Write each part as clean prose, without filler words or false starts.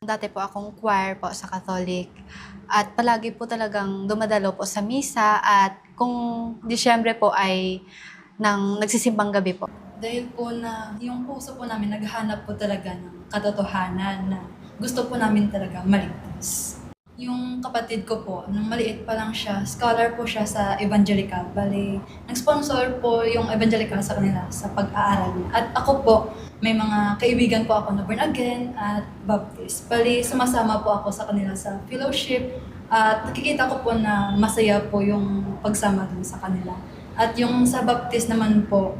dati po akong choir po sa Catholic at palagi po talagang dumadalo po sa misa at kung Disyembre po ay nagsisimbang gabi po. Dahil po na yung puso po namin naghahanap po talaga ng katotohanan na gusto po namin talaga maligtas. Yung kapatid ko po, nung maliit pa lang siya, scholar po siya sa Evangelical. Bali, nag-sponsor po yung Evangelical sa kanila sa pag-aaral niya. At ako po, may mga kaibigan po ako na born again at Baptist. Bali, sumasama po ako sa kanila sa fellowship at nakikita ko po na masaya po yung pagsama dun sa kanila. At yung sa Baptist naman po,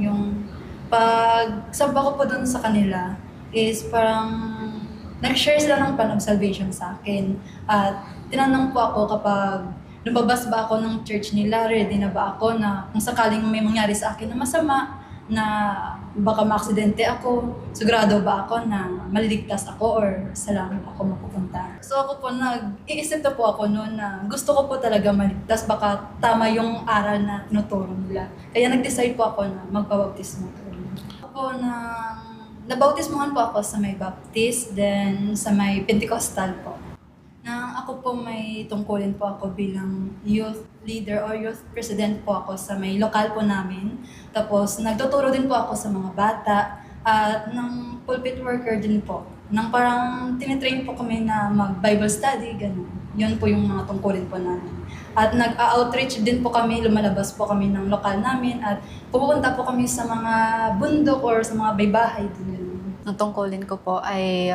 yung pagsamba ko po dun sa kanila is parang nag-share sila ng plan of salvation sa akin. At tinanong po ako kapag lumabas ba ako ng church nila, ready na ba ako na kung sakaling may mangyari sa akin na masama, na baka maaksidente ako, sigurado ba ako na maliligtas ako or sa langit ako mapupunta. So ako po, nag-iisip na po ako noon na gusto ko po talaga maligtas, baka tama yung aral na tinuturo nila. Kaya nag-decide po ako na magpabaptismo po. Ako po nabautismuhan po ako sa may Baptist, then sa may Pentecostal po. Nang ako po may tungkulin po ako bilang youth leader or youth president po ako sa may lokal po namin. Tapos nagtuturo din po ako sa mga bata at ng pulpit worker din po. Nang parang tinitrain po kami na mag-Bible study, ganun. Yun po yung mga tungkulin po namin. At nag-outreach din po kami, lumalabas po kami ng lokal namin at pupunta po kami sa mga bundok or sa mga baybahay din. Ang tungkulin ko po ay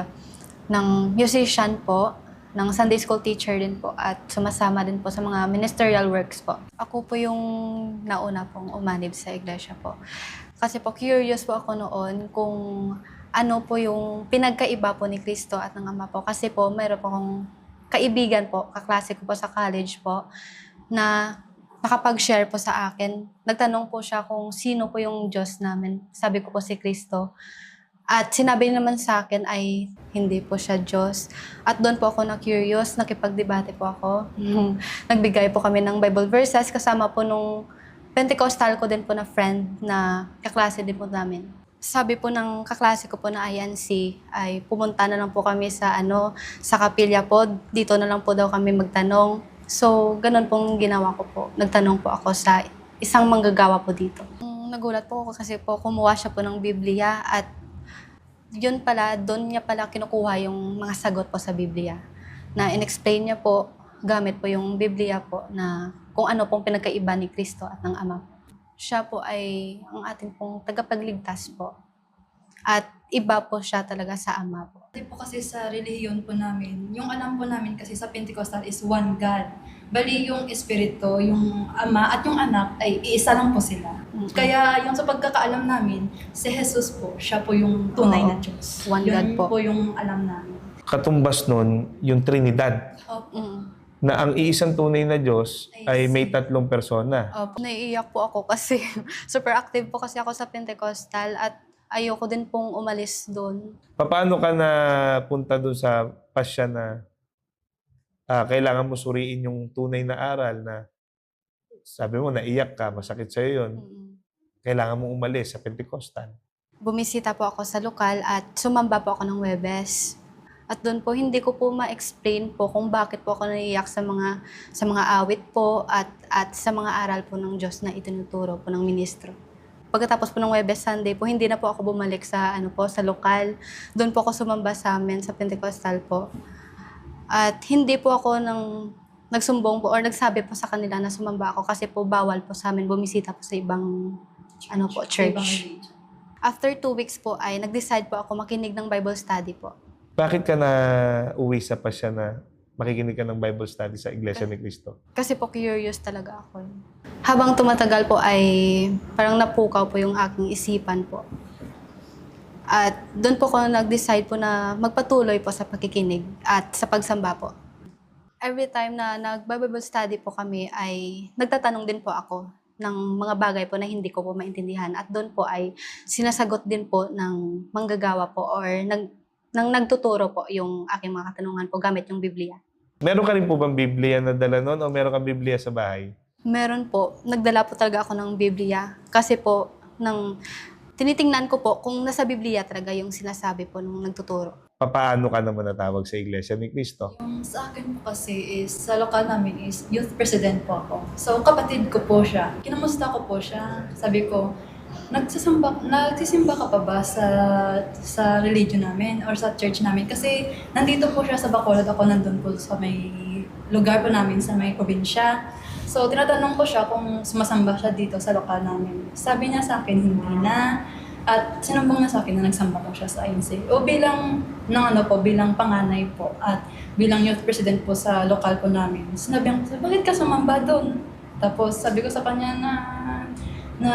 ng musician po, ng Sunday school teacher din po at sumasama din po sa mga ministerial works po. Ako po yung nauna pong umanib sa iglesia po. Kasi po curious po ako noon kung ano po yung pinagkaiba po ni Cristo at ng Ama po. Kasi po mayroon po akong kaibigan po, kaklase ko po sa college po, na nakapag-share po sa akin. Nagtanong po siya kung sino po yung Diyos namin. Sabi ko po si Cristo. At sinabi naman sa akin ay hindi po siya Diyos. At doon po ako na-curious, nakipagdebate po ako. Nagbigay po kami ng Bible verses kasama po nung Pentecostal ko din po na friend na kaklase din po namin. Sabi po ng kaklase ko po na INC ay pumunta na lang po kami sa sa kapilya po. Dito na lang po daw kami magtanong. So, ganun pong ginawa ko po. Nagtanong po ako sa isang manggagawa po dito. Nagulat po ako kasi po kumuha siya po ng Biblia at yun pala, doon niya pala kinukuha yung mga sagot po sa Biblia. Na in-explain niya po, gamit po yung Biblia po na kung ano pong pinagkaiba ni Kristo at ng Ama. Siya po ay ang ating pong tagapagligtas po. At iba po siya talaga sa Ama po. Kasi po kasi sa relihiyon po namin, yung alam po namin kasi sa Pentecostal is one God. Bali yung Espiritu, yung Ama at yung Anak ay iisa lang po sila. Kaya yung sa pagkakaalam namin, si Jesus po, siya po yung tunay na Diyos. One God Yun po. po yung alam namin. Katumbas nun, yung Trinidad, Opo. na ang iisang tunay na Diyos ay may tatlong persona. Naiiyak po ako kasi super active po kasi ako sa Pentecostal at ayoko din pong umalis doon. Paano ka na punta doon sa pasya na kailangan mo suriin yung tunay na aral na sabi mo, naiyak ka, masakit sa'yo yun. Kailangan mong umalis sa Pentecostal. Bumisita po ako sa lokal at sumamba po ako ng Huwebes. At doon po, hindi ko po ma-explain po kung bakit po ako naiiyak sa mga awit po at sa mga aral po ng Diyos na itinuturo po ng ministro. Pagkatapos po ng Huwebes Sunday po, hindi na po ako bumalik sa sa lokal. Doon po ako sumamba sa amin sa Pentecostal po. At hindi po ako nagsumbong po or nagsabi po sa kanila na sumamba ako kasi po bawal po sa amin bumisita po sa ibang church. After 2 weeks po ay nag-decide po ako makinig ng Bible study po. Bakit ka na uwi sa pasya na makikinig ka ng Bible study sa Iglesia ni Cristo? Kasi po curious talaga ako. Habang tumatagal po ay parang napukaw po yung aking isipan po. At doon po ako nag-decide po na magpatuloy po sa pakikinig at sa pagsamba po. Every time na nag-Bible study po kami ay nagtatanong din po ako ng mga bagay po na hindi ko po maintindihan. At doon po ay sinasagot din po ng manggagawa po or nagtuturo po yung aking mga katanungan po gamit yung Biblia. Meron ka rin po bang Biblia na dala noon o meron kang Biblia sa bahay? Meron po. Nagdala po talaga ako ng Biblia. Kasi po, tinitingnan ko po kung nasa Biblia talaga yung sinasabi po nung nagtuturo. papaano ka naman natawag sa Iglesia ni Cristo? Yung sa akin po kasi is, sa lokal namin is youth president po ako. So kapatid ko po siya. Kinamusta ko po siya. Sabi ko, nagsisimba ka pa ba sa religion namin or sa church namin? Kasi nandito po siya sa Bacolod, ako nandun po sa may lugar po namin, sa may probinsya. So tinatanong ko siya kung sumasamba siya dito sa lokal namin. Sabi niya sa akin, hindi na. At sinumbong na sa akin na nagsamba po siya sa INC. O bilang, bilang panganay po at bilang youth president po sa lokal po namin. Sinabi ko, bakit ka sumamba doon? Tapos sabi ko sa kanya na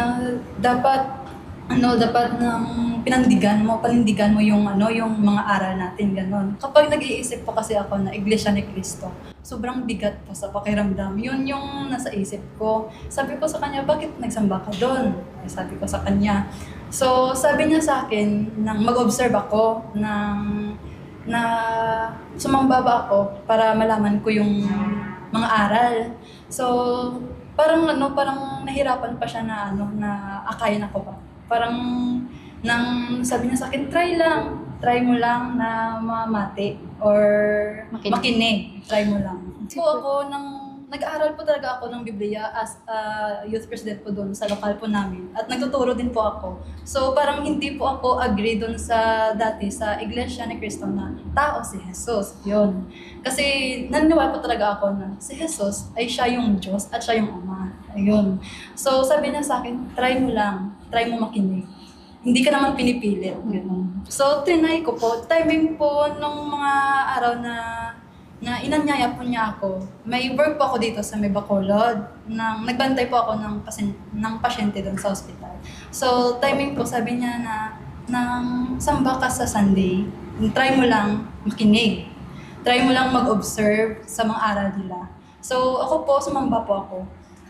dapat nang panindigan mo yung mga aral natin, ganon. Kapag nag-iisip po kasi ako na Iglesia ni Cristo, sobrang bigat po sa pakiramdam. Yun yung nasa isip ko. Sabi ko sa kanya, bakit nagsamba ka doon? Sabi ko sa kanya. So, sabi niya sa akin, nang mag-observe ako, na sumamba ba ako para malaman ko yung mga aral. So, parang nahirapan pa siya na akayin ako ba. Parang sabi niya sa akin, try mo lang na mamati or makinig. Try mo lang. So ako, nag-aaral po talaga ako ng Biblia as youth president po doon sa lokal po namin. At nagtuturo din po ako. So parang hindi po ako agree doon sa Iglesia ni Cristo na tao si Jesus. Yun. Kasi naniniwala po talaga ako na si Jesus ay siya yung Diyos at siya yung Ama. Ayun. So sabi niya sa akin, try mo lang. Try mo makinig. Hindi ka naman pinipilit. Ganun. So tinay ko po. Timing po nung mga araw na inanyaya po niya ako. May work po ako dito sa may Bacolod. Nagbantay po ako ng pasyente doon sa ospital. So, timing po, sabi niya nang samba ka sa Sunday, try mo lang makinig. Try mo lang mag-observe sa mga aral nila. So, ako po, sumamba po ako.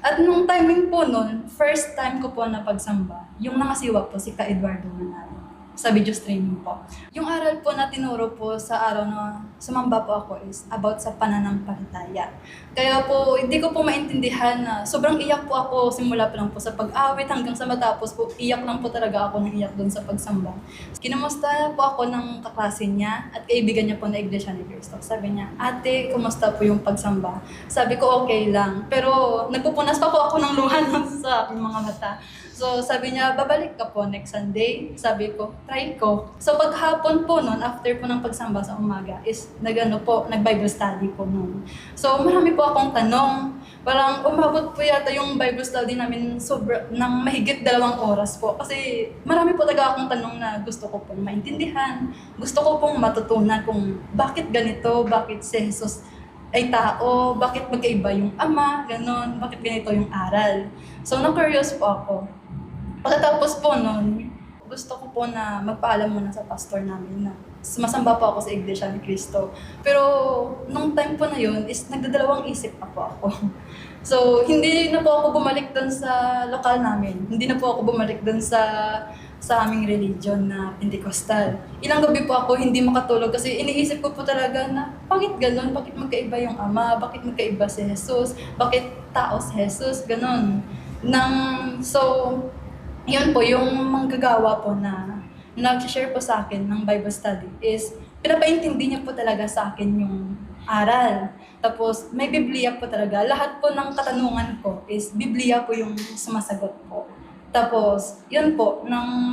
At nung timing po nun, first time ko po na pagsamba, yung nangasiwa po si Ka Eduardo Manalo sa video streaming po. Yung aral po na tinuro po sa araw na sumamba po ako is about sa pananampalataya. Kaya po, hindi ko po maintindihan na sobrang iyak po ako simula pa lang po sa pag-awit hanggang sa matapos po, iyak lang po talaga ako ng iyak doon sa pagsamba. Kinamusta po ako ng kaklase niya at kaibigan niya po na Iglesia ni Cristo. Sabi niya, ate, kumusta po yung pagsamba? Sabi ko, okay lang. Pero nagpupunas pa po ako ng luha sa aking mga mata. So, sabi niya, babalik ka po next Sunday. Sabi ko, try ko. So, paghapon po nun, after po ng pagsamba sa umaga, is nag-Bible study po nun. So, marami po akong tanong. Parang umabot po yata yung Bible study namin ng mahigit 2 oras po. Kasi marami po talaga akong tanong na gusto ko pong maintindihan. Gusto ko pong matutunan kung bakit ganito, bakit si Jesus ay tao, bakit magkaiba yung Ama, ganon, bakit ganito yung aral. So, na-curious po ako. Pagkatapos po nun, gusto ko po na magpaalam muna sa pastor namin na sumasamba po ako sa Iglesia ni Cristo. Pero nung time po na yun, is nagdadalawang isip pa po ako. So, hindi na po ako bumalik doon sa lokal namin. Hindi na po ako bumalik doon sa aming religion na Pentecostal. Ilang gabi po ako hindi makatulog kasi iniisip ko po talaga na bakit ganun? Bakit magkaiba yung Ama? Bakit magkaiba si Jesus? Bakit tao si Jesus? Ganon. Yun po, yung manggagawa po na nag-share po sa akin ng Bible study is pinapaintindi niya po talaga sa akin yung aral. Tapos may Biblia po talaga. Lahat po ng katanungan ko is Biblia po yung sumasagot po. Tapos, yun po,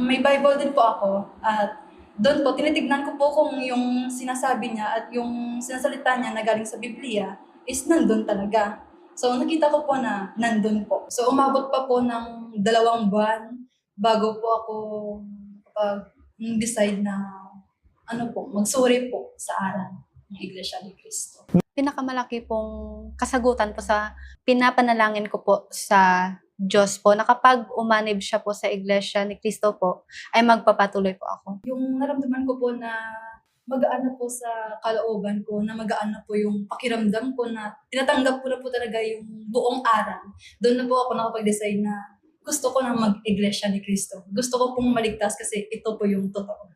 may Bible din po ako at doon po, tinitignan ko po kung yung sinasabi niya at yung sinasalita niya na galing sa Biblia is nandun talaga. So, nakita ko po na nandun po. So, umabot pa po ng 2 buwan bago po ako decide na magsuri po sa aral ng Iglesia ni Cristo. Pinakamalaki pong kasagutan po sa pinapanalangin ko po sa Diyos po na kapag umanib siya po sa Iglesia ni Cristo po, ay magpapatuloy po ako. Yung naramdaman ko po na magaan na po sa kalooban ko, na magaan na po yung pakiramdam ko na tinatanggap ko na po talaga yung buong aral. Doon na po ako nakapag-decide na gusto ko na mag-Iglesia ni Cristo. Gusto ko pong maligtas kasi ito po yung totoo.